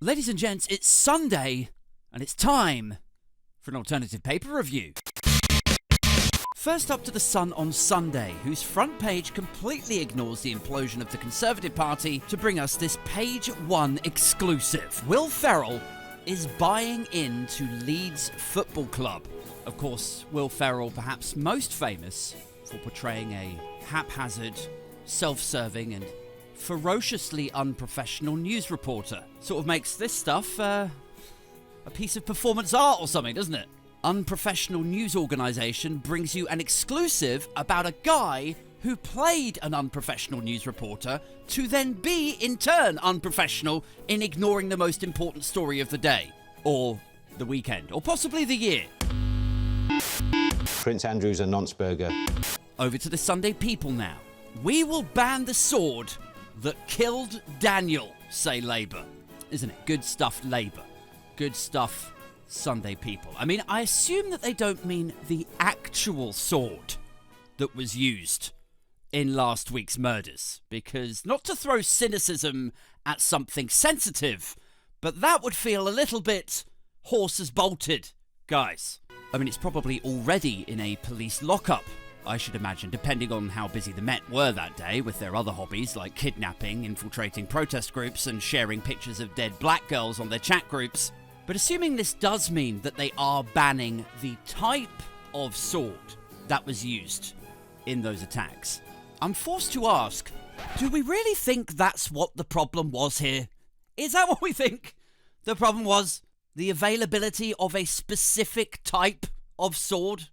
Ladies and gents, it's Sunday, and it's time for an alternative paper review. First up to The Sun on Sunday, whose front page completely ignores the implosion of the Conservative Party to bring us this page one exclusive. Will Ferrell is buying into Leeds Football Club. Of course, Will Ferrell perhaps most famous for portraying a haphazard, self-serving and ferociously unprofessional news reporter. Sort of makes this stuff a piece of performance art or something, doesn't it? Unprofessional news organisation brings you an exclusive about a guy who played an unprofessional news reporter to then be, in turn, unprofessional in ignoring the most important story of the day, or the weekend, or possibly the year. Prince Andrew's a nonce-burger. Over to the Sunday People now. We will ban the sword that killed Daniel, say Labour. Isn't it? Good stuff, Labour. Good stuff, Sunday People. I mean, I assume that they don't mean the actual sword that was used in last week's murders, because not to throw cynicism at something sensitive, but that would feel a little bit horses bolted, guys. I mean, it's probably already in a police lockup, I should imagine, depending on how busy the Met were that day with their other hobbies like kidnapping, infiltrating protest groups, and sharing pictures of dead black girls on their chat groups. But assuming this does mean that they are banning the type of sword that was used in those attacks, I'm forced to ask, do we really think that's what the problem was here? Is that what we think the problem was? The availability of a specific type of sword?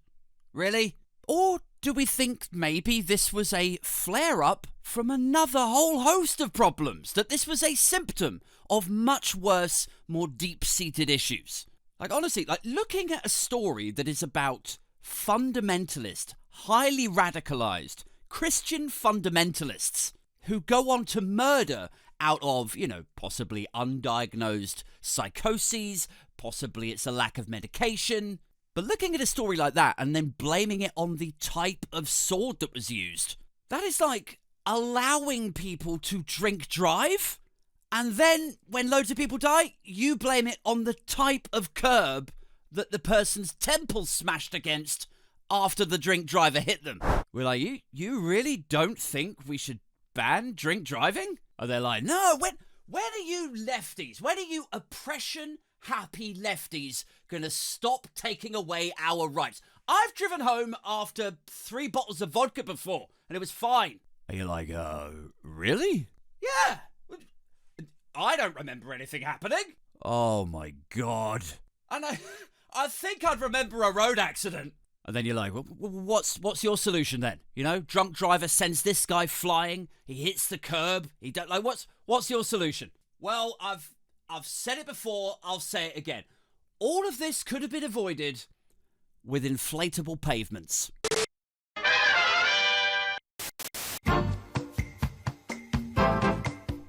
Really? Or do we think maybe this was a flare-up from another whole host of problems? That this was a symptom of much worse, more deep-seated issues? Like, honestly, like looking at a story that is about fundamentalist, highly radicalized Christian fundamentalists who go on to murder out of, possibly undiagnosed psychoses, possibly it's a lack of medication. But looking at a story like that and then blaming it on the type of sword that was used, that is like allowing people to drink drive, and then when loads of people die, you blame it on the type of curb that the person's temple smashed against after the drink driver hit them. We're like, you really don't think we should ban drink driving? Are they like, no, when are you lefties, when are you oppression-happy lefties going to stop taking away our rights? I've driven home after 3 bottles of vodka before, and it was fine. Are you like, really? Yeah. I don't remember anything happening. Oh, my God. And I think I'd remember a road accident. And then you're like, well, what's your solution then? Drunk driver sends this guy flying. He hits the curb. What's your solution? Well, I've said it before. I'll say it again. All of this could have been avoided with inflatable pavements.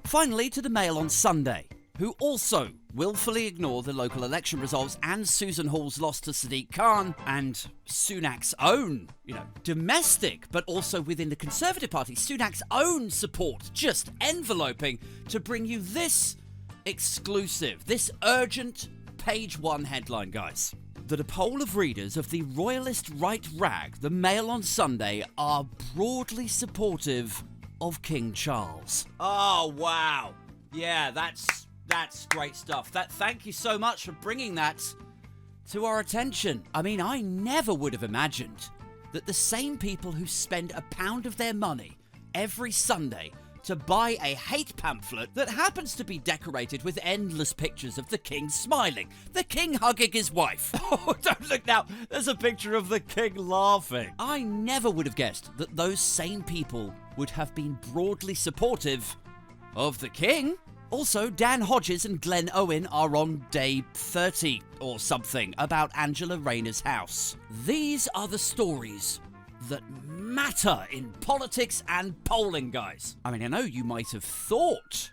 Finally, to the Mail on Sunday, who also willfully ignore the local election results and Susan Hall's loss to Sadiq Khan and Sunak's own, domestic, but also within the Conservative Party, Sunak's own support just enveloping to bring you this exclusive, this urgent page one headline, guys. That a poll of readers of the royalist right rag, the Mail on Sunday, are broadly supportive of King Charles. Oh, wow. Yeah, that's great stuff. Thank you so much for bringing that to our attention. I mean, I never would have imagined that the same people who spend £1 of their money every Sunday to buy a hate pamphlet that happens to be decorated with endless pictures of the king smiling, the king hugging his wife. Oh, don't look now. There's a picture of the king laughing. I never would have guessed that those same people would have been broadly supportive of the king. Also, Dan Hodges and Glenn Owen are on day 30 or something about Angela Rayner's house. These are the stories that matter in politics and polling, guys. I mean, I know you might have thought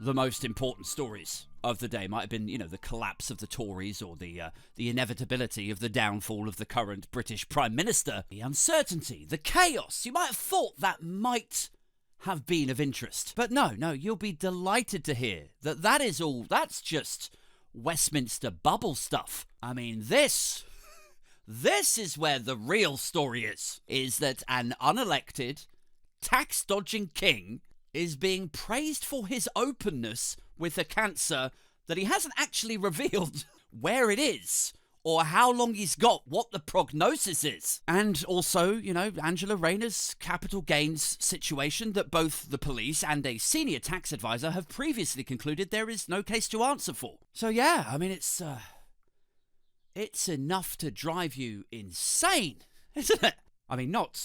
the most important stories of the day might have been, the collapse of the Tories or the inevitability of the downfall of the current British Prime Minister, the uncertainty, the chaos. You might have thought that might have been of interest. But no, you'll be delighted to hear that that's just Westminster bubble stuff. I mean, this is where the real story is that an unelected, tax-dodging king is being praised for his openness with a cancer that he hasn't actually revealed where it is or how long he's got, what the prognosis is. And also, Angela Rayner's capital gains situation that both the police and a senior tax advisor have previously concluded there is no case to answer for. So yeah, I mean, it's enough to drive you insane, isn't it? I mean, not,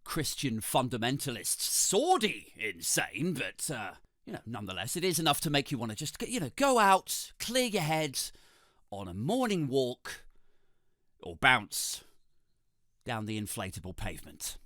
Christian fundamentalist, swordy insane, but, nonetheless, it is enough to make you want to just, go out, clear your head on a morning walk or bounce down the inflatable pavement.